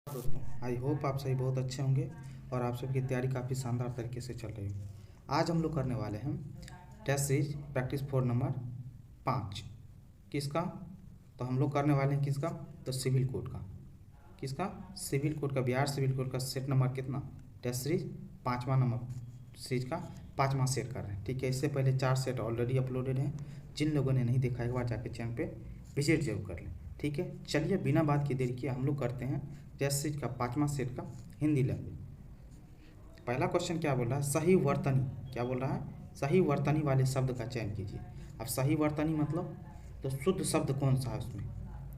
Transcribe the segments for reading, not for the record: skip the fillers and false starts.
दोस्तों, I hope आप सभी बहुत अच्छे होंगे और आप सबकी तैयारी काफ़ी शानदार तरीके से चल रही है। आज हम लोग करने वाले हैं टेस्ट सीरीज प्रैक्टिस 4 नंबर 5। किसका? तो हम लोग करने वाले हैं किसका? तो सिविल कोड का। किसका? सिविल कोड का। बिहार सिविल कोड का सेट नंबर कितना? टेस्ट सीरीज 5वां नंबर सीरीज का 5वां सेट कर रहे हैं। ठीक है, इससे पहले 4 सेट ऑलरेडी अपलोडेड हैं। जिन लोगों ने नहीं देखा एक बार जाके चैनल पे विजिट जरूर कर लें। ठीक है, चलिए बिना बात की देरी किए हम लोग करते हैं टेस्ट सीरीज का 5वां सेट का हिंदी लैंग्वेज। पहला क्वेश्चन क्या बोल रहा है? सही वर्तनी। क्या बोल रहा है? सही वर्तनी वाले शब्द का चयन कीजिए। अब सही वर्तनी मतलब तो शुद्ध शब्द कौन सा है उसमें?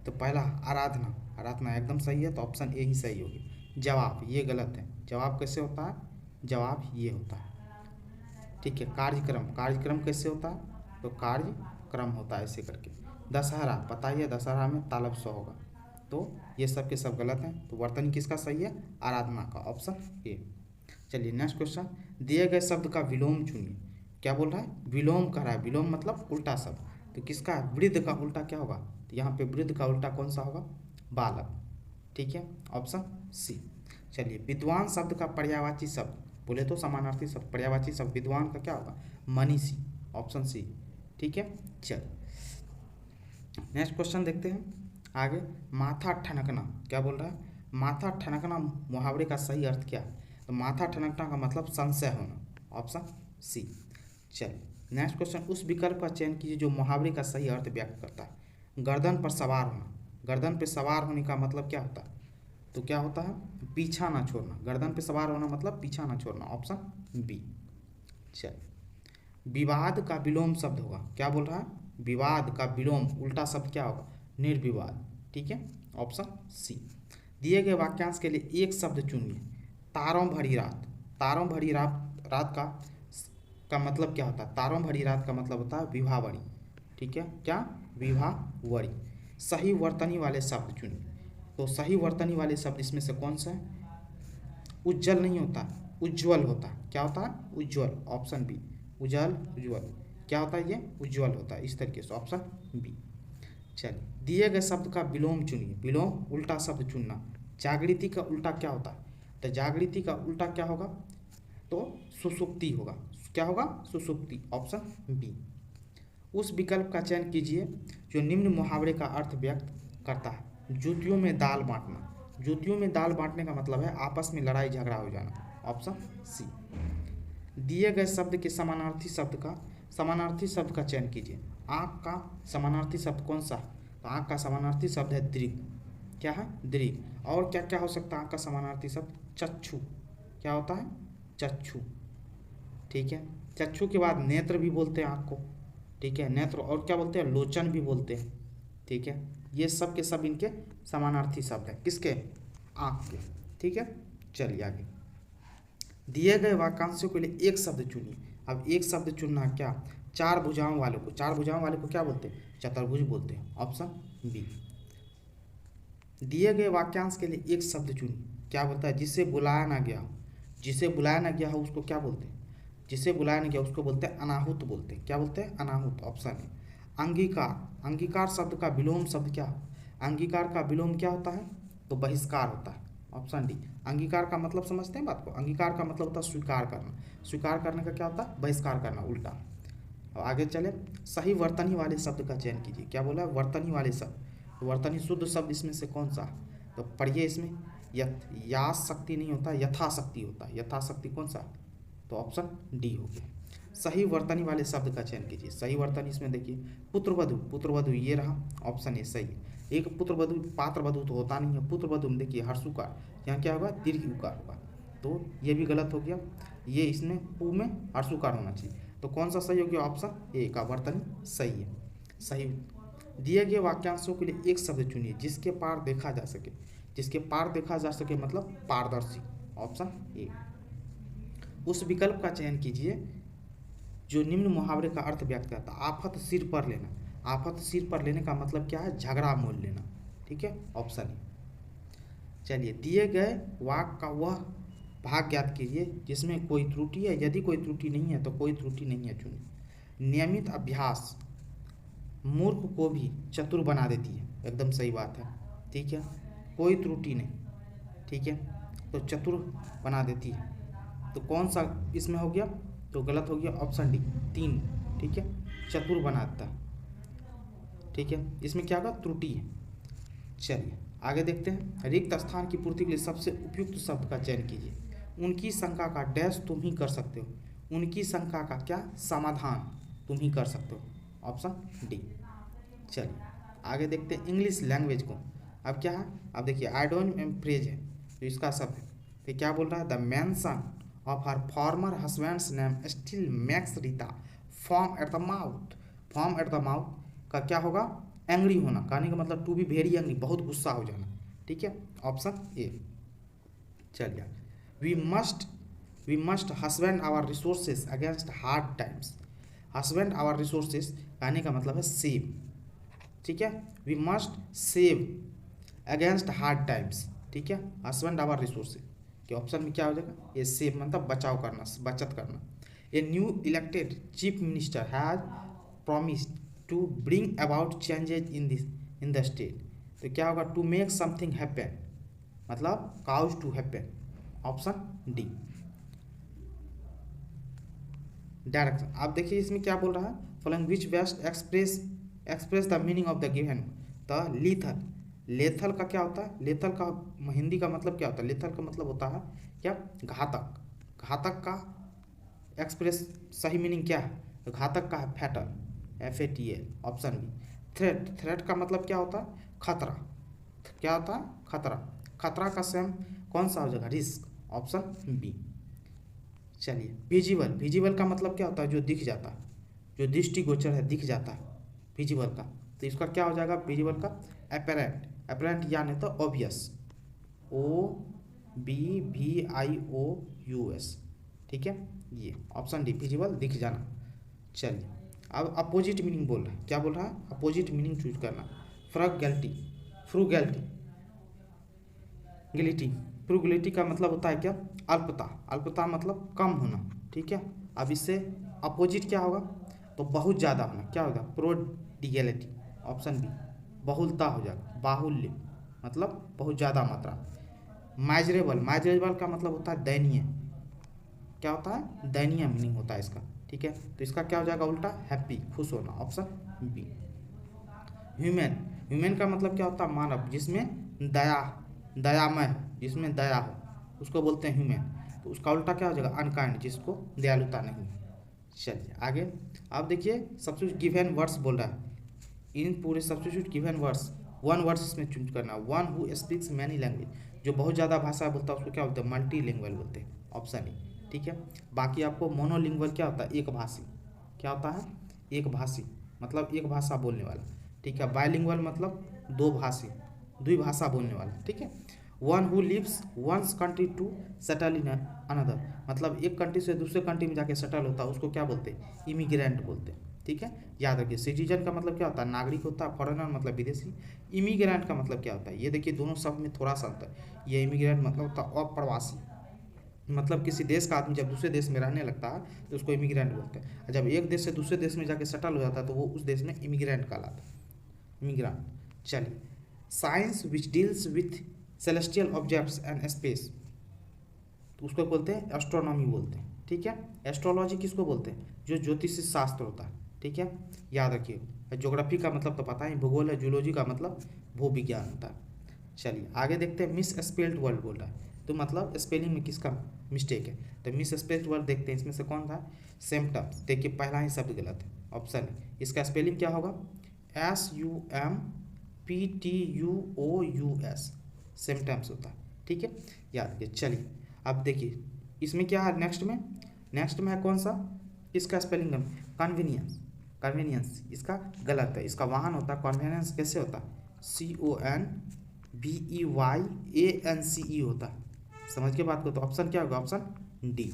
तो पहला आराधना। आराधना एकदम सही है, तो ऑप्शन ए ही सही होगी। जवाब ये गलत है। जवाब कैसे होता है? जवाब ये होता है। ठीक है, कार्यक्रम। कार्यक्रम कैसे होता है? तो कार्यक्रम होता है ऐसे करके। दशहरा, बताइए दशहरा में तालब सौ होगा। तो ये सब के सब गलत हैं। तो वर्तनी किसका सही है? आराधना का, ऑप्शन ए। चलिए नेक्स्ट क्वेश्चन। दिए गए शब्द का विलोम चुनिए। क्या बोल रहा है? विलोम कर रहा है। विलोम मतलब उल्टा शब्द। तो किसका? वृद्ध का उल्टा क्या होगा? तो यहाँ पे वृद्ध का उल्टा कौन सा होगा? बालक। ठीक है, ऑप्शन सी। चलिए विद्वान शब्द का पर्यायवाची शब्द, बोले तो समानार्थी शब्द, पर्यायवाची शब्द विद्वान का क्या होगा? मनीषी, ऑप्शन सी। ठीक है, चल नेक्स्ट क्वेश्चन देखते हैं आगे। माथा ठनकना। क्या बोल रहा है? माथा ठनकना मुहावरे का सही अर्थ क्या है? तो माथा ठनकना का मतलब संशय होना, ऑप्शन सी। चल नेक्स्ट क्वेश्चन। उस विकल्प का चयन कीजिए जो मुहावरे का सही अर्थ व्यक्त करता है। गर्दन पर सवार होना। गर्दन पर सवार होने का मतलब क्या होता है? तो क्या होता है? पीछा ना छोड़ना। गर्दन पे सवार होना मतलब पीछा ना छोड़ना, ऑप्शन बी। चल विवाद का विलोम शब्द होगा। क्या बोल रहा है? विवाद का विलोम उल्टा शब्द क्या होगा? निर्विवाद। ठीक है, ऑप्शन सी। दिए गए वाक्यांश के लिए एक शब्द चुनिए। तारों भरी रात। तारों भरी रात, रात का मतलब क्या होता है? तारों भरी रात का मतलब होता है विवाहवरी। ठीक है, क्या? विवाहवरी। सही वर्तनी वाले शब्द चुनिए। तो सही वर्तनी वाले शब्द इसमें से कौन सा है? उज्जवल नहीं होता, उज्ज्वल होता है। क्या होता है? उज्ज्वल, ऑप्शन बी। उज्जवल, उज्ज्वल क्या होता है? ये उज्ज्वल होता है, इस तरीके से, ऑप्शन बी। चलिए दिए गए शब्द का विलोम चुनिए। विलोम उल्टा शब्द चुनना। जागृति का उल्टा क्या होता है? तो जागृति का उल्टा क्या होगा? तो सुसुप्ति होगा। क्या होगा? सुसुप्ति, ऑप्शन बी। उस विकल्प का चयन कीजिए जो निम्न मुहावरे का अर्थ व्यक्त करता है। जूतियों में दाल बांटना। जूतियों में दाल बांटने का मतलब है आपस में लड़ाई झगड़ा हो जाना, ऑप्शन सी। दिए गए शब्द के समानार्थी शब्द का चयन कीजिए। आँख का समानार्थी शब्द कौन सा है? तो आँख का समानार्थी शब्द है दृग। क्या है? दृग। और क्या क्या हो सकता है आँख का समानार्थी शब्द? चक्षु। क्या होता है? चक्षु। ठीक है, चक्षु के बाद नेत्र भी बोलते हैं आँख को। ठीक है, नेत्र। और क्या बोलते हैं? लोचन भी बोलते हैं। ठीक है, ये सब के सब इनके समानार्थी शब्द हैं। किसके? आँख के। ठीक है, चलिए आगे। दिए गए वाक्यांशों के लिए एक शब्द चुनिए। अब एक शब्द चुनना क्या? चार भुजाओं वालों को। चार भुजाओं वाले को क्या बोलते हैं? चतुर्भुज बोलते हैं, ऑप्शन बी। दिए गए वाक्यांश के लिए एक शब्द चुनिए। क्या बोलता है? जिसे बुलाया ना गया हो। जिसे बुलाया ना गया हो उसको क्या बोलते हैं? जिसे बुलाया नहीं गया उसको बोलते हैं अनाहुत बोलते हैं। क्या बोलते हैं? अनाहुत, ऑप्शन है। अंगीकार। अंगीकार शब्द का विलोम शब्द क्या? अंगीकार का विलोम क्या होता है? तो बहिष्कार होता है, ऑप्शन डी। अंगीकार का मतलब समझते हैं बात को? अंगीकार का मतलब होता है स्वीकार करना। स्वीकार करने का क्या होता है? बहिष्कार करना, उल्टा। अब आगे चले। सही वर्तनी वाले शब्द का चयन कीजिए। क्या बोला? वर्तनी वाले शब्द। तो वर्तनी शुद्ध शब्द इसमें से कौन सा? तो पढ़िए इसमें। याशक्ति नहीं होता, यथाशक्ति होता है। यथाशक्ति कौन सा? तो ऑप्शन डी हो गया। सही वर्तनी वाले शब्द का चयन कीजिए। सही वर्तनी इसमें देखिए, पुत्रवधु। पुत्रवधु ये रहा, ऑप्शन ए सही है। एक पुत्रवधु, पात्रवधु तो होता नहीं है। पुत्रवधु में देखिए हर्षुकार, यहाँ क्या होगा? दीर्घ उकार होगा। तो ये भी गलत हो गया। ये इसमें पू में हर्षुकार होना चाहिए। तो कौन सा सही हो गया? ऑप्शन ए का वर्तनी सही है। सही। दिए गए वाक्यांशों के लिए एक शब्द चुनिए जिसके पार देखा जा सके। जिसके पार देखा जा सके मतलब पारदर्शी, ऑप्शन ए। उस विकल्प का चयन कीजिए जो निम्न मुहावरे का अर्थ व्यक्त करता है। आफत सिर पर लेना। आफत सिर पर लेने का मतलब क्या है? झगड़ा मोल लेना। ठीक है, ऑप्शन ए। चलिए दिए गए वाक्य का वह भाग ज्ञात कीजिए जिसमें कोई त्रुटि है। यदि कोई त्रुटि नहीं है तो कोई त्रुटि नहीं है चुनिए। नियमित अभ्यास मूर्ख को भी चतुर बना देती है, एकदम सही बात है। ठीक है, कोई त्रुटि नहीं। ठीक है, तो चतुर बना देती है। तो कौन सा इसमें हो गया, तो गलत हो गया ऑप्शन डी 3, ठीक है, चतुर बनाता है, ठीक है, इसमें क्या होगा, त्रुटि है। चलिए आगे देखते हैं। रिक्त स्थान की पूर्ति के लिए सबसे उपयुक्त शब्द का चयन कीजिए। उनकी शंका का डैश तुम ही कर सकते हो। उनकी शंका का क्या, समाधान तुम ही कर सकते हो, ऑप्शन डी। चलिए आगे देखते हैं इंग्लिश लैंग्वेज को। अब क्या है, अब देखिए आई डोंट फ्रेज है, तो इसका शब्द है, तो क्या बोल रहा है, the mention of her former husband's name still makes Rita foam at the mouth. Foam at the mouth का क्या होगा, एंग्री होना, कहने का मतलब टू बी वेरी एंग्री, बहुत गुस्सा हो जाना, ठीक है, ऑप्शन ए। चलिए we must husband our resources against hard times. Husband our resources कहने का मतलब है सेव, ठीक है, we must save against hard times, ठीक है, हस्बैंड आवर रिसोर्सेज के ऑप्शन में क्या हो जाएगा, ये सेव मतलब बचाव करना, बचत करना। A new elected chief minister has promised to bring about changes in the state. तो क्या होगा, टू मेक समथिंग हैपन, मतलब cause to happen, option D. Direction, आप देखिए इसमें क्या बोल रहा है, following which best express the meaning of the given the lethal. Lethal का क्या होता है, लेथल का हिंदी का मतलब क्या होता है, लेथल का मतलब होता है क्या, घातक। घातक का एक्सप्रेस सही मीनिंग क्या है, तो घातक का है fatal, FATL, option B. Threat का मतलब क्या होता है, खतरा, क्या होता है, खतरा। खतरा का सेम कौन सा हो जाएगा, रिस्क, ऑप्शन बी। चलिए विजिबल का मतलब क्या होता है, जो दिख जाता है, जो दृष्टिगोचर है, दिख जाता है, विजिबल का। तो इसका क्या हो जाएगा, विजिबल का अपेरेंट यानी तो ऑब्वियस, OBVIOUS, ठीक है, ये ऑप्शन डी, विजिबल, दिख जाना। चलिए अब अपोजिट मीनिंग बोल रहा है, क्या बोल रहा है, अपोजिट मीनिंग चूज करना। फ्रूगैलिटी का मतलब होता है क्या, अल्पता मतलब कम होना, ठीक है। अब इससे अपोजिट क्या होगा, तो बहुत ज़्यादा होना, क्या होगा, प्रोडिगैलिटी, ऑप्शन बी, बहुलता हो जाएगा, बाहुल्य मतलब बहुत ज़्यादा मात्रा। माइजरेबल का मतलब होता है दयनीय, क्या होता है, दयनीय मीनिंग होता है इसका, ठीक है। तो इसका क्या हो जाएगा उल्टा, हैप्पी, खुश होना, ऑप्शन बी। ह्यूमन का मतलब क्या होता है, मानव, जिसमें दयामय, जिसमें दया हो, उसको बोलते हैं ह्यूमन। तो उसका उल्टा क्या हो जाएगा, अनकाइंड, जिसको दयालुता नहीं। चलिए आगे आप देखिए, सब्स्टिट्यूट गिवन वर्ड्स बोल रहा है। इन पूरे substitute given words, one words इसमें चूज करना। One who speaks many language, जो बहुत ज़्यादा भाषा बोलता है उसको क्या बोलते हैं, मल्टीलिंगुअल बोलते हैं, ऑप्शन ए, ठीक है। बाकी आपको मोनोलिंगुअल क्या होता है, एक भाषी, क्या होता है, एक भाषी मतलब एक भाषा बोलने वाला, ठीक है। बाइलिंगुअल मतलब दो भाषी, द्विभाषा बोलने वाला, ठीक है। One who lives one's country to settle in another, मतलब एक कंट्री से दूसरे कंट्री में जाके सेटल होता है, उसको क्या बोलते हैं, इमिग्रेंट बोलते हैं, ठीक है। याद रखिए, सिटीजन का मतलब क्या होता है, नागरिक होता है, फॉरेनर मतलब विदेशी। इमिग्रेंट का मतलब क्या होता है, ये देखिए दोनों शब्द में थोड़ा सा अंतर। ये इमिग्रेंट मतलब होता है अप्रवासी, मतलब किसी देश का आदमी जब दूसरे देश में रहने लगता है तो उसको इमिग्रेंट बोलते हैं। और जब एक देश से दूसरे देश में जाके सेटल हो जाता है तो वो उस देश में इमिग्रेंट कहलाता है, इमिग्रेंट। चलिए science which deals with celestial objects and space, तो उसको बोलते हैं एस्ट्रोनॉमी बोलते हैं, ठीक है। एस्ट्रोलॉजी किसको बोलते हैं, जो ज्योतिषी शास्त्र होता है, ठीक है, याद रखिए। ज्योग्राफी का मतलब तो पता ही, भूगोल है। जूलॉजी का मतलब भूविज्ञान होता है। चलिए आगे देखते हैं, मिस स्पेल्ड वर्ड बोल रहा है, तो मतलब स्पेलिंग में किसका मिस्टेक है, तो मिस स्पेल्ड वर्ड देखते हैं, इसमें से कौन था, सिम्पटम्स। देखिए पहला ही शब्द गलत है, ऑप्शन है, इसका स्पेलिंग क्या होगा, SUMPTUOUS, सिम्पटम्स होता है, ठीक है, याद रखिए। चलिए अब देखिए इसमें क्या है, नेक्स्ट में है कौन सा, इसका स्पेलिंग कन्वीनियंस, इसका गलत है, इसका वाहन होता है। कन्वीनियंस कैसे होता है, CONVEYANCE होता है, समझ के बात को। तो ऑप्शन क्या होगा, ऑप्शन डी।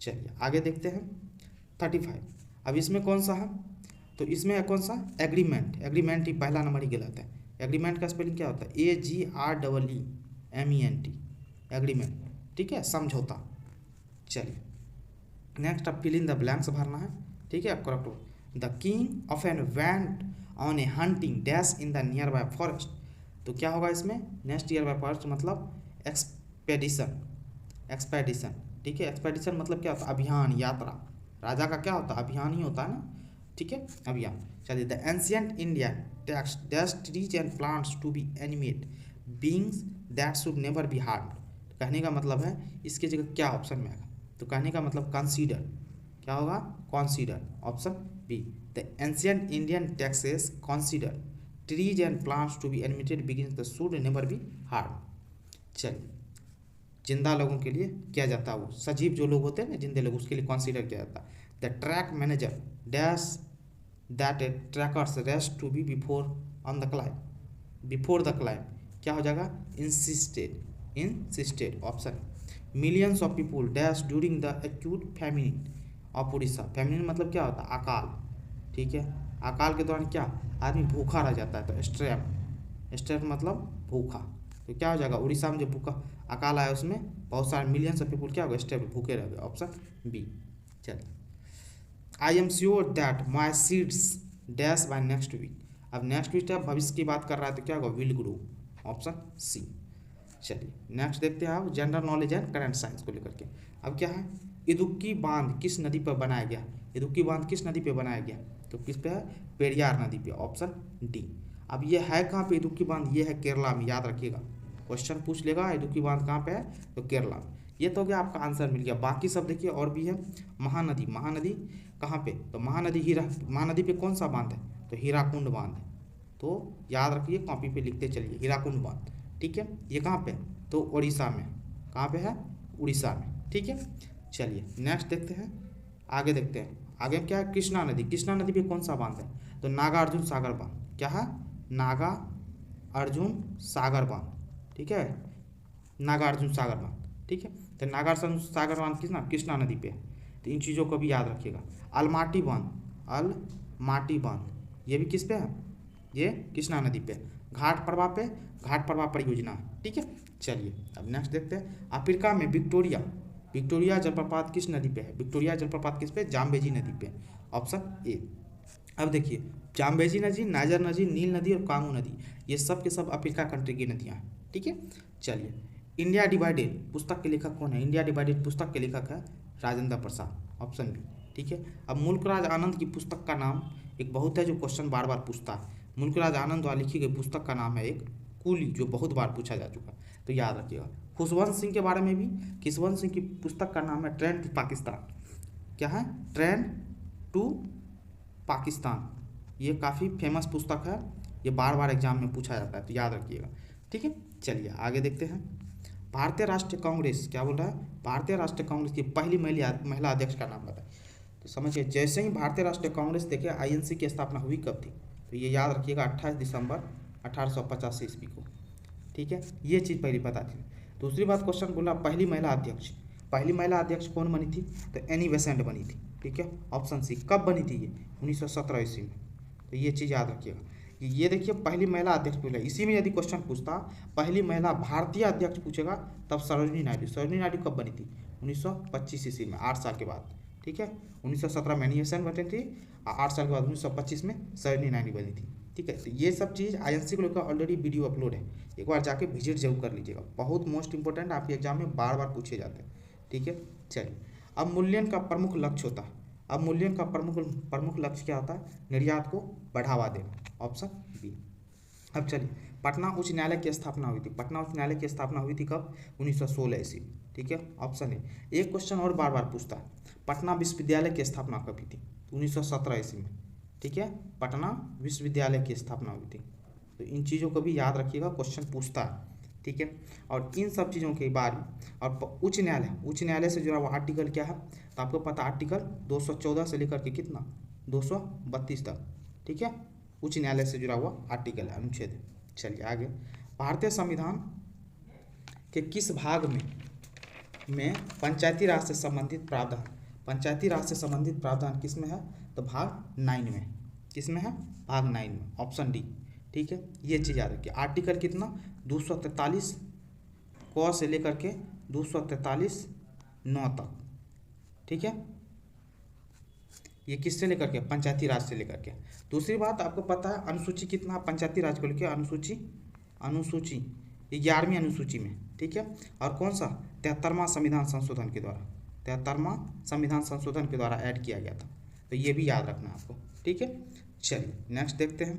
चलिए आगे देखते हैं 35। अब इसमें कौन सा है, तो इसमें है कौन सा, एग्रीमेंट ही पहला नंबर ही गलत है। एग्रीमेंट का स्पेलिंग क्या होता है, AGREEMENT, एग्रीमेंट, ठीक है, समझौता। चलिए नेक्स्ट अब फिल इन द ब्लैंक्स भरना है, ठीक है। Correct, the king of an went on a hunting dash in the near by forest, तो क्या होगा इसमें, नेक्स्ट नियर बाय फॉरेस्ट मतलब एक्सपेडिशन, एक्सपेडिशन, ठीक है। एक्सपेडिशन मतलब क्या होता है? अभियान, यात्रा। राजा का क्या होता है? अभियान ही होता है ना, ठीक है, अभियान। चलिए, the ancient India takes dust trees and plants to be animate beings that should never be harm. कहने का मतलब है इसकी जगह क्या ऑप्शन में आएगा? तो कहने का मतलब कंसीडर, क्या होगा? Consider, option B. The ancient Indian texts consider trees and plants to be animated beings they should never be harm. चलिए, जिंदा लोगों के लिए किया जाता है, वो सजीव जो लोग होते हैं ना, जिंदे लोग, उसके लिए कंसीडर किया जाता है। The trek manager dash that a trekkers rest to be before on the climb, before the climb, क्या हो जाएगा? Insisted, insisted, option. Millions of people dash during the acute famine of Orissa. Famine मतलब क्या होता है? अकाल, ठीक है। अकाल के दौरान क्या आदमी भूखा रह जाता है, तो स्ट्रैप, स्ट्रैप मतलब भूखा। तो क्या हो जाएगा? उड़ीसा में जो भूखा अकाल आया उसमें बहुत सारे मिलियंस ऑफ पीपुल क्या हो गए? स्ट्रैप, भूखे रह गए, ऑप्शन बी। चलिए, I am sure that my seeds dash by next week. अब नेक्स्ट वीक है, भविष्य की बात कर रहा है, तो क्या होगा? Will grow, option C. चलिए, नेक्स्ट देखते हैं आप general knowledge and current science को लेकर के। अब क्या है? इदुक्की बांध किस नदी पर बनाया गया? इदुक्की बांध किस नदी पे बनाया गया? तो किस पे है? पेरियार नदी पे, ऑप्शन डी। अब ये है कहाँ पे इदुक्की बांध? ये है केरला में, याद रखिएगा, क्वेश्चन पूछ लेगा इदुक्की बांध कहाँ पे है, तो केरला में। ये तो हो गया, आपका आंसर मिल गया। बाकी सब देखिए और भी है। महानदी, महानदी कहाँ पे? तो महानदी महानदी पे कौन सा बांध है? तो हीराकुंड बांध है। तो याद रखिए, कॉपी पे लिखते चलिए, हीराकुंड बांध, ठीक है। ये कहाँ पे? तो उड़ीसा में। कहाँ पे है? उड़ीसा में, ठीक है। चलिए, नेक्स्ट देखते हैं, आगे देखते हैं। आगे क्या है? कृष्णा नदी, कृष्णा नदी पे कौन सा बांध है? तो नागार्जुन सागर बांध। क्या है? नागा अर्जुन सागर बांध, ठीक है, नागार्जुन सागर बांध, ठीक है। तो नागार्जुन सागर बांध किस ना? कृष्णा नदी पे है। तो इन चीज़ों को भी याद रखिएगा। अलमाटी बांध, अलमाटी बांध, ये भी किस पे है? ये कृष्णा नदी पे। घाट प्रभा पे, घाट प्रभा परियोजना है, ठीक है। चलिए, अब नेक्स्ट देखते हैं। अफ्रीका में विक्टोरिया, विक्टोरिया जलप्रपात किस नदी पे है? विक्टोरिया जलप्रपात किस पे? जाम्बेजी नदी पे, ऑप्शन ए। अब देखिए, जाम्बेजी नदी, नाइजर नदी, नील नदी और कांगो नदी, ये सब के सब अफ्रीका कंट्री की नदियाँ हैं, ठीक है। चलिए, इंडिया डिवाइडेड पुस्तक के लेखक कौन है? इंडिया डिवाइडेड पुस्तक के लेखक है राजेंद्र प्रसाद, ऑप्शन बी, ठीक है। अब मुल्कराज आनंद की पुस्तक का नाम, एक बहुत है जो क्वेश्चन बार बार पूछता है, मुल्कराज आनंद द्वारा लिखी गई पुस्तक का नाम है एक कूली, जो बहुत बार पूछा जा चुका है, तो याद रखिएगा। खुशवंत सिंह के बारे में भी, खुशवंत सिंह की पुस्तक का नाम है ट्रेन टू पाकिस्तान। क्या है? Train to Pakistan. ये काफ़ी फेमस पुस्तक है, ये बार बार एग्जाम में पूछा जाता है, तो याद रखिएगा, ठीक है। चलिए, आगे देखते हैं। भारतीय राष्ट्रीय कांग्रेस, क्या बोल रहा है? भारतीय राष्ट्रीय कांग्रेस की पहली महिला अध्यक्ष का नाम बताए। तो समझिए, जैसे ही भारतीय राष्ट्रीय कांग्रेस देखिए, आईएनसी की स्थापना हुई कब थी? तो ये याद रखिएगा, 28 दिसंबर 1885 ईस्वी को, ठीक है। ये चीज़ पहली पता थी। दूसरी बात, क्वेश्चन बोला पहली महिला अध्यक्ष, पहली महिला अध्यक्ष कौन बनी थी? तो एनी बेसेंट बनी थी, ठीक है, ऑप्शन सी। कब बनी थी ये? 1917 ईस्वी में। तो ये चीज़ याद रखिएगा। ये देखिए, पहली महिला अध्यक्ष पूछा, इसी में यदि क्वेश्चन पूछता पहली महिला भारतीय अध्यक्ष पूछेगा, तब सरोजिनी नायडू। सरोजिनी नायडू कब बनी थी? 1925 ईस्वी में, 8 साल के बाद, ठीक है। 1917 में एनी बेसेंट बनी थी, 8 साल के बाद 1925 में सरोजिनी नायडू बनी थी, ठीक है। तो ये सब चीज़ आईएनसी को लेकर ऑलरेडी वीडियो अपलोड है, एक बार जाके विजिट जरूर कर लीजिएगा, बहुत मोस्ट इंपॉर्टेंट, आपके एग्जाम में बार बार पूछे जाते हैं, ठीक है। चलिए, अब मूल्यांकन का प्रमुख लक्ष्य होता है, अब मूल्यांकन का प्रमुख लक्ष्य क्या होता है? निर्यात को बढ़ावा देना, ऑप्शन बी। अब चलिए, पटना उच्च न्यायालय की स्थापना हुई थी, पटना उच्च न्यायालय की स्थापना हुई थी कब? 1916 ईस्वी, ठीक है, ऑप्शन ए। एक क्वेश्चन और बार बार पूछता है, पटना विश्वविद्यालय की स्थापना कब हुई थी? 1917 ईस्वी में, ठीक है, पटना विश्वविद्यालय की स्थापना हुई थी। तो इन चीज़ों को भी याद रखिएगा, क्वेश्चन पूछता है, ठीक है। और इन सब चीज़ों के बारे में, और उच्च न्यायालय से जुड़ा हुआ आर्टिकल क्या है? तो आपको पता, आर्टिकल 214 से लेकर के कितना? 232 तक, ठीक है, उच्च न्यायालय से जुड़ा हुआ आर्टिकल है, अनुच्छेद। चलिए आगे, भारतीय संविधान के किस भाग में पंचायती राज से संबंधित प्रावधान, पंचायती राज से संबंधित प्रावधान किस में है? तो भाग 9 में। किस में है? भाग 9 में, ऑप्शन डी, ठीक है। ये चीज़ याद रखिए, आर्टिकल कितना? 243 क से लेकर के 243 9 तक, ठीक है। ये किससे लेकर के? पंचायती राज से लेकर के। दूसरी बात, आपको पता है अनुसूची कितना पंचायती राज को लेकर? अनुसूची 11वीं अनुसूची में ठीक है। और कौन सा 73वां संविधान संशोधन के द्वारा, 73वां संविधान संशोधन के द्वारा ऐड किया गया था। तो ये भी याद रखना आपको, ठीक है। चलिए नेक्स्ट देखते हैं,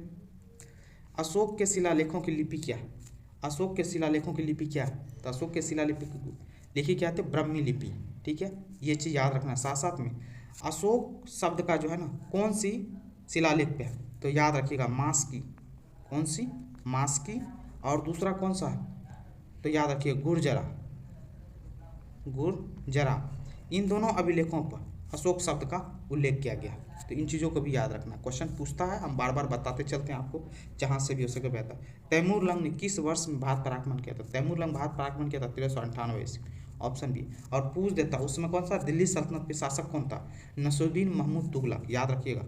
अशोक के शिलालेखों की लिपि क्या है? अशोक के शिलालेखों की लिपि क्या है? तो अशोक के शिलालिपि लिखी क्या थे? ब्राह्मी लिपि, ठीक है। ये चीज़ याद रखना। साथ साथ में अशोक शब्द का जो है ना कौन सी शिलालेख पे है? तो याद रखिएगा मास की, कौन सी? मास की। और दूसरा कौन सा है? तो याद रखिए गुर्जरा, गुर्जरा। इन दोनों अभिलेखों पर अशोक शब्द का उल्लेख किया गया है। तो इन चीज़ों को भी याद रखना, क्वेश्चन पूछता है, हम बार बार बताते चलते हैं आपको, जहाँ से भी हो सके बेहतर। तैमूर लंग ने किस वर्ष में भारत पर आक्रमण किया था? तैमूर लंग भारत पर आक्रमण किया था 1398 ईस्वी, ऑप्शन बी। और पूछ देता उसमें कौन सा दिल्ली सल्तनत के शासक कौन था? नसरुद्दीन महमूद तुगलक, याद रखिएगा,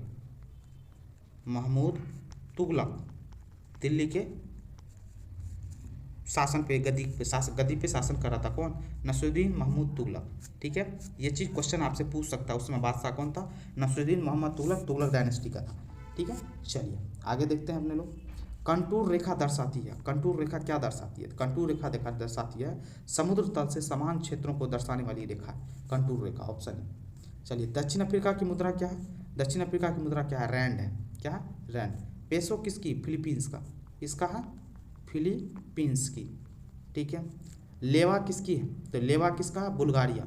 महमूद तुगलक दिल्ली के शासन पे गद्दी पे शासन कर रहा था। कौन? नसरुद्दीन महमूद तुगलक, ठीक है। ये चीज़ क्वेश्चन आपसे पूछ सकता है, उसमें बादशाह कौन था? नसरुद्दीन मोहम्मद तुगलक, तुगलक डायनेस्टी का था, ठीक है। चलिए आगे देखते हैं अपने लोग, कंटूर रेखा दर्शाती है। कंटूर रेखा क्या दर्शाती है? कंटूर रेखा दर्शाती है समुद्र तल से समान क्षेत्रों को दर्शाने वाली रेखा, कंटूर रेखा, ऑप्शन ए। चलिए दक्षिण अफ्रीका की मुद्रा क्या है? दक्षिण अफ्रीका की मुद्रा क्या है? रैंड है। क्या है? रैंड। पेसो किसकी? फिलीपींस का। किसका है? फिलीपींस की, ठीक है। लेवा किसकी है? तो लेवा किसका है? बुल्गारिया।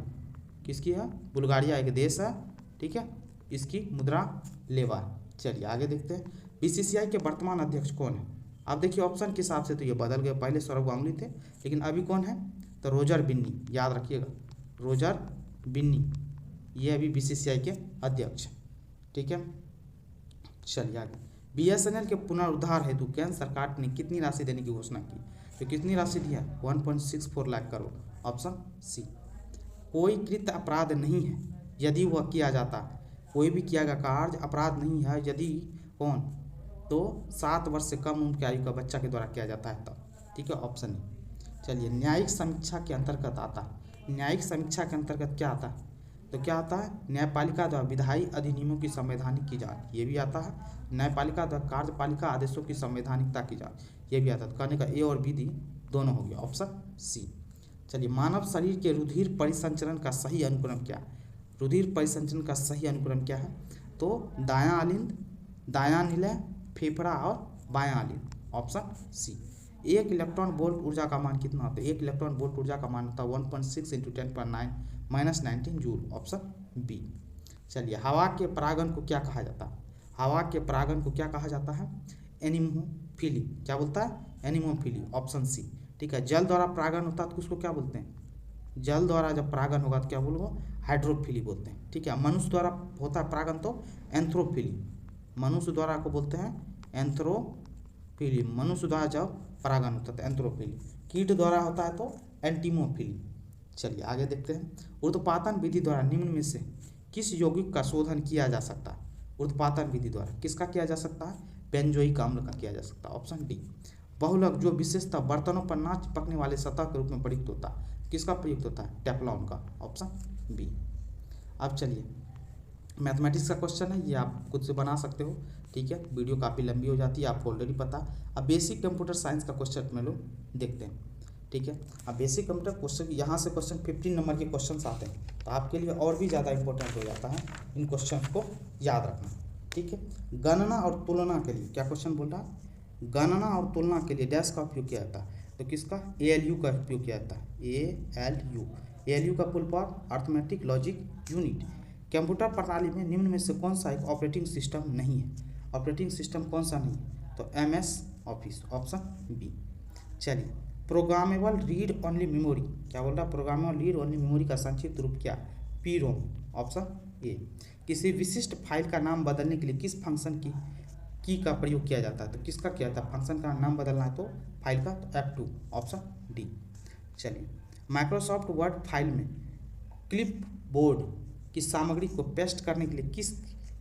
किसकी है? बुल्गारिया एक देश है, ठीक है। इसकी मुद्रा लेवा है। चलिए आगे देखते हैं, बीसीसीआई के वर्तमान अध्यक्ष कौन है? अब देखिए ऑप्शन के हिसाब से तो ये बदल गए, पहले सौरभ गांगुली थे, लेकिन अभी कौन है? तो रोजर बिन्नी, याद रखिएगा, रोजर बिन्नी, ये अभी बीसीसीआई के अध्यक्ष, ठीक है। चलिए आगे, बीएसएनएल के पुनरुद्धार हेतु केंद्र सरकार ने कितनी राशि देने की घोषणा की? तो कितनी राशि दिया? 1.64 लाख करोड़, ऑप्शन सी। कोई कृत्य अपराध नहीं है यदि वह किया जाता है, कोई भी किया गया कार्य अपराध नहीं है यदि कौन? तो 7 वर्ष से कम उम्र की आयु का बच्चा के द्वारा किया जाता है तब, ठीक है, ऑप्शन ए। चलिए न्यायिक समीक्षा के अंतर्गत आता है, न्यायिक समीक्षा के अंतर्गत क्या आता है? तो क्या आता है? न्यायपालिका द्वारा विधायी अधिनियमों की संवैधानिक की जांच, ये भी आता है। न्यायपालिका द्वारा कार्यपालिका आदेशों की संवैधानिकता की जांच, ये भी आता है। कहने का ए और बी दी दोनों हो गया, ऑप्शन सी। चलिए मानव शरीर के रुधिर परिसंचरण का सही अनुक्रम क्या है? रुधिर परिसंचरण का सही अनुक्रम क्या है? तो दायां अलिंद, दायां निलय, फेफड़ा और बायां अलिंद, ऑप्शन सी। एक इलेक्ट्रॉन वोल्ट ऊर्जा का मान कितना होता है? एक इलेक्ट्रॉन वोल्ट ऊर्जा का मान होता है 1.6 × 10⁻⁻19 जूल, ऑप्शन बी। चलिए हवा के परागण को क्या कहा जाता है? हवा के परागण को क्या कहा जाता है? एनिमोफिली, क्या बोलता है? एनिमोफिली, ऑप्शन सी, ठीक है। जल द्वारा परागण होता है तो उसको क्या बोलते हैं? जल द्वारा जब परागण होगा तो क्या बोलोगे? हाइड्रोफिली बोलते हैं, ठीक है। मनुष्य द्वारा होता है परागण तो एंथ्रोफिली, मनुष्य द्वारा को बोलते हैं एंथ्रोफिली, मनुष्य द्वारा जब परागण होता है तो एंथ्रोफिली। कीट द्वारा होता है तो एंटीमोफिली। चलिए आगे देखते हैं, ऊर्ध्वपातन विधि द्वारा निम्न में से किस यौगिक का शोधन किया जा सकता है? ऊर्ध्वपातन विधि द्वारा किसका किया जा सकता है? बेंजोइक अम्ल का किया जा सकता है, ऑप्शन डी। बहुलक जो विशेषतः बर्तनों पर ना चिपकने वाले सतह के रूप में प्रयुक्त होता है, किसका प्रयुक्त होता है? टेफ्लॉन का, ऑप्शन बी। अब चलिए मैथमेटिक्स का क्वेश्चन है, ये आप खुद से बना सकते हो, ठीक है। वीडियो काफ़ी लंबी हो जाती है, आपको ऑलरेडी पता। अब बेसिक कंप्यूटर साइंस का क्वेश्चन में लोग देखते हैं, ठीक है। अब बेसिक कंप्यूटर क्वेश्चन, यहाँ से क्वेश्चन 15 नंबर के क्वेश्चन आते हैं, तो आपके लिए और भी ज़्यादा इंपॉर्टेंट हो जाता है इन क्वेश्चन को याद रखना, ठीक है। गणना और तुलना के लिए क्या क्वेश्चन बोल रहा है? गणना और तुलना के लिए डैश का उपयोग किया जाता है, तो किसका? ALU का उपयोग किया जाता है, ALU का full form arithmetic logic unit. Computer प्रणाली में निम्न में से कौन सा एक ऑपरेटिंग सिस्टम नहीं है? ऑपरेटिंग सिस्टम कौन सा नहीं है? तो MS ऑफिस, ऑप्शन बी। चलिए प्रोग्रामेबल रीड ओनली मेमोरी, क्या बोल रहा है? प्रोग्रामेबल रीड ओनली मेमोरी का संक्षिप्त रूप क्या? PROM, option A. किसी विशिष्ट फाइल का नाम बदलने के लिए किस फंक्शन की का प्रयोग किया जाता है? तो किसका किया जाता है? फंक्शन का नाम बदलना है तो फाइल का, तो F2, ऑप्शन डी। चलिए माइक्रोसॉफ्ट वर्ड फाइल में क्लिप बोर्ड की सामग्री को पेस्ट करने के लिए किस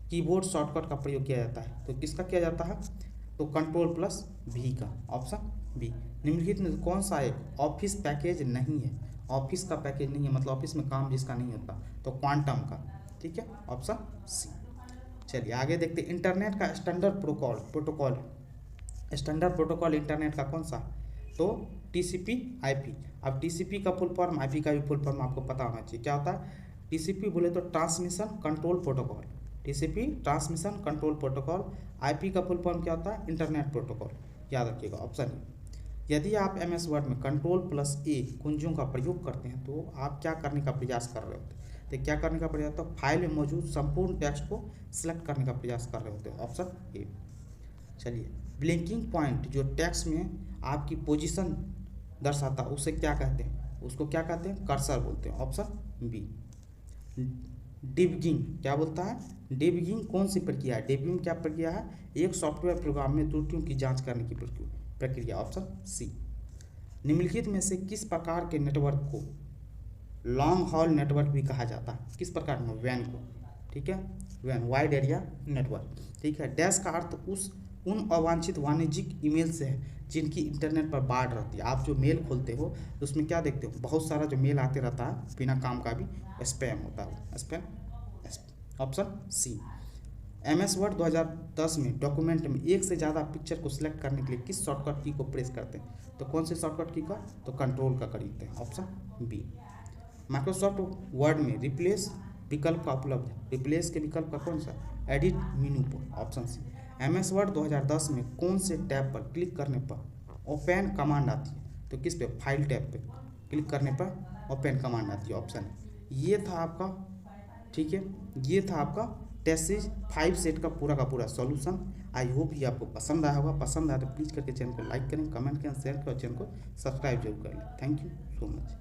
कीबोर्ड शॉर्टकट का प्रयोग किया जाता है? तो किसका किया जाता है? तो Ctrl+V का, ऑप्शन बी। निम्नलिखित में कौन सा एक ऑफिस पैकेज नहीं है? ऑफिस का पैकेज नहीं है मतलब ऑफिस में काम जिसका नहीं होता, तो क्वांटम का, ठीक है, ऑप्शन सी। चलिए आगे देखते हैं, इंटरनेट का standard protocol, standard protocol internet का कौन सा? तो TCP IP। अब TCP का फुल फॉर्म, IP का भी फुल फॉर्म आपको पता होना चाहिए। क्या होता है TCP? बोले तो transmission control protocol, TCP transmission control protocol. IP का फुल फॉर्म क्या होता है? Internet protocol. याद रखिएगा ऑप्शन ए। यदि आप MS वर्ड में कंट्रोल प्लस A कुंजों का प्रयोग करते हैं तो आप क्या करने का प्रयास कर रहे होते हैं? तो क्या करने का प्रयास? तो फाइल में मौजूद संपूर्ण टेक्स्ट को सिलेक्ट करने का प्रयास कर रहे होते हैं, ऑप्शन ए। चलिए, ब्लिंकिंग पॉइंट जो टेक्स्ट में आपकी पोजीशन दर्शाता है उसे क्या कहते हैं? उसको क्या कहते हैं? कर्सर बोलते हैं, ऑप्शन बी। डिबगिंग क्या बोलता है? डिबगिंग कौन सी प्रक्रिया है? डिबगिंग क्या प्रक्रिया है? एक सॉफ्टवेयर प्रोग्राम में त्रुटियों की जांच करने की प्रक्रिया, ऑप्शन सी। निम्नलिखित में से किस प्रकार के नेटवर्क को लॉन्ग हॉल नेटवर्क भी कहा जाता है? किस प्रकार में? वैन को, ठीक है, वैन, वाइड एरिया नेटवर्क, ठीक है। डैश का अर्थ उन अवांछित वाणिज्यिक ईमेल से है जिनकी इंटरनेट पर बाढ़ रहती है। आप जो मेल खोलते हो तो उसमें क्या देखते हो? बहुत सारा जो मेल आते रहता है बिना काम का भी, स्पैम होता है, spam, option C. MS Word 2010 में डॉक्यूमेंट में एक से ज़्यादा पिक्चर को सिलेक्ट करने के लिए किस शॉर्टकट की को प्रेस करते हैं? तो कौन से शॉर्टकट की का? तो कंट्रोल का खरीदते हैं, ऑप्शन बी। माइक्रोसॉफ्ट वर्ड में रिप्लेस विकल्प का उपलब्ध है। रिप्लेस के विकल्प का कौन सा? एडिट मेनू पर, ऑप्शन सी। MS वर्ड 2010 में कौन से टैब पर क्लिक करने पर ओपन कमांड आती है? तो किस पे? फाइल टैब पे क्लिक करने पर ओपन कमांड आती है, ऑप्शन। ये था आपका, ठीक है, ये था आपका टेस्ट सीरीज 5 सेट का पूरा सॉल्यूशन। आई होप ये आपको पसंद आया होगा। पसंद आया तो प्लीज़ करके चैनल को लाइक करें, कमेंट करें, शेयर करें और चैनल को सब्सक्राइब जरूर कर लें। Thank you so much.